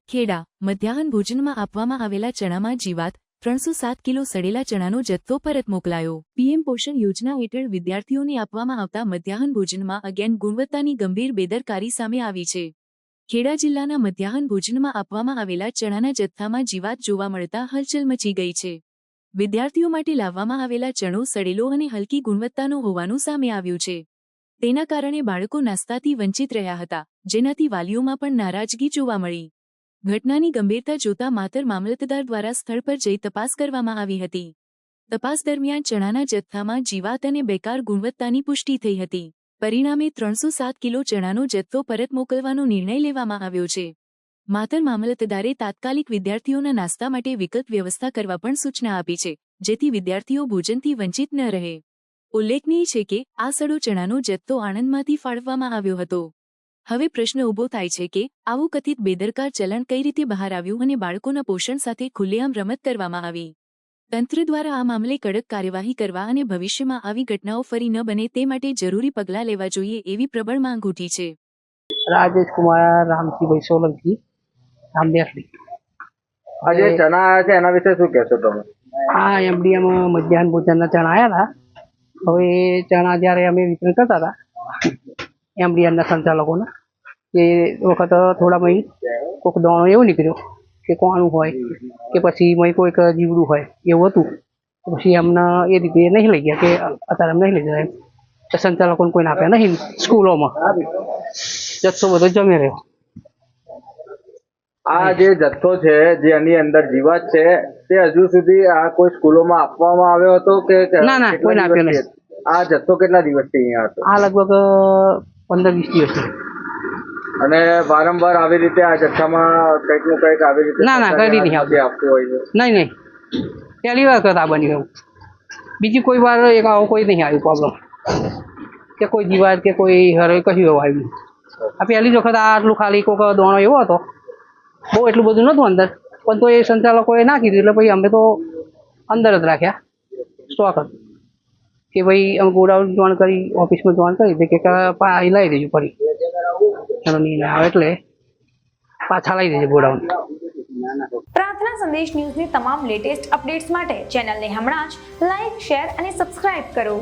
ખેડા મધ્યાહન ભોજનમાં આપવામાં આવેલા ચણામાં જીવાત 307 કિલો સડેલા ચણાનો જથ્થો પરત મોકલાયો। પીએમ પોષણ યોજના હેઠળ વિદ્યાર્થીઓને આપવામાં આવતા મધ્યાહન ભોજનમાં અગેન ગુણવત્તાની ગંભીર બેદરકારી સામે આવી છે। ખેડા જિલ્લાના મધ્યાહન ભોજનમાં આપવામાં આવેલા ચણાના જથ્થામાં જીવાત જોવા મળતા હલચલ મચી ગઈ છે। વિદ્યાર્થીઓ માટે લાવવામાં આવેલા ચણો સડેલો અને હલકી ગુણવત્તાનો હોવાનું સામે આવ્યું છે। તેના કારણે બાળકો નાસ્તાથી વંચિત રહ્યા હતા, જેનાથી વાલીઓમાં પણ નારાજગી જોવા મળી। ઘટનાની ગંભીરતા જોતા માતર મામલતદાર દ્વારા સ્થળ પર જઈ તપાસ કરવામાં આવી હતી। તપાસ દરમિયાન ચણાના જથ્થામાં જીવાત અને બેકાર ગુણવત્તાની પુષ્ટિ થઈ હતી। પરિણામે 307 કિલો ચણાનો જથ્થો પરત મોકલવાનો નિર્ણય લેવામાં આવ્યો છે। માતર મામલતદારે તાત્કાલિક વિદ્યાર્થીઓના નાસ્તા માટે વિકલ્પ વ્યવસ્થા કરવા પણ સૂચના આપી છે, જેથી વિદ્યાર્થીઓ ભોજનથી વંચિત ન રહે। ઉલ્લેખનીય છે કે આ સડો ચણાનો જથ્થો આણંદમાંથી ફાળવવામાં આવ્યો હતો। હવે પ્રશ્ન ઊભો થાય છે કે આવું કથિત બેદરકાર ચલણ કઈ રીતે બહાર આવ્યું અને બાળકોના પોષણ સાથે ખુલ્લેઆમ રમત કરવામાં આવી। તંત્ર દ્વારા આ મામલે કડક કાર્યવાહી કરવા અને ભવિષ્યમાં આવી ઘટનાઓ ફરી ન બને તે માટે જરૂરી પગલાં લેવા જોઈએ એવી પ્રબળ માંગ ઉઠી છે। राजेश कुमार रामसिंह सोलंकी रामदेसली आज चना आया है एना विषय શું કહેશો તમે? આ એમડીએમ મધ્યાહન ભોજનના ચણા આવ્યા હતા। હવે એ ચણા જ્યારે અમે વિતરણ કરતા હતા એમડીએમના સંચાલકોને એ વખત થોડા મહી કોઈક દાણો એવો નીકળ્યો કે કોણું હોય કે પછી મહી કોઈક જીવડું હોય એવું હતું। પછી એમને એ રીતે નહીં લઈ ગયા કે અત્યારે એમ નહીં લઈ ગયા એમ સંચાલકોને કોઈને આપ્યા નહીં। સ્કૂલોમાં જથ્થો બધો જમી રહ્યો। આ જે જથ્થો છે જે એની અંદર જીવાત છે તે હજુ સુધી આ કોઈ સ્કૂલોમાં આપવામાં આવ્યો હતો કે ના ના કોઈને આપ્યો નહીં। આ જથ્થો કેટલા દિવસથી અહીંયા હતો? આ લગભગ 15-20 દિવસથી। અને વારંવાર આવી રીતે આ જથ્થામાં કંઈક નું કંઈક આવી રીતે ના ના કદી નહીં આપતું હોય છે? નહીં નહીં પહેલી વાર કરતા બન્યું એવું। બીજી કોઈ વાર એક આવો કોઈ નહીં આવ્યું પ્રોબ્લેમ કે કોઈ જીવાત કે કોઈ હરે કશું એવું આવ્યું। આ પહેલી જ વખત આટલું ખાલી કોઈક દોણો એવો હતો, બહુ એટલું બધું નહોતું અંદર, પણ તો એ સંચાલકોએ નાખી દીધું એટલે પછી અમે તો અંદર જ રાખ્યા સ્ટોક જ કે ભાઈ અમે ગોડાઉન જોઈન કરી ઓફિસમાં જોઈન કરી દે કે અહીં લાવી દેજો ફરી એનો નિર્ણય આવે એટલે પાછા લાવી દેજો ગોડાઉન। પ્રાર્થના સંદેશ ન્યૂઝની તમામ લેટેસ્ટ અપડેટ્સ માટે ચેનલને હમણાં જ લાઈક, શેર અને સબસ્ક્રાઇબ કરો।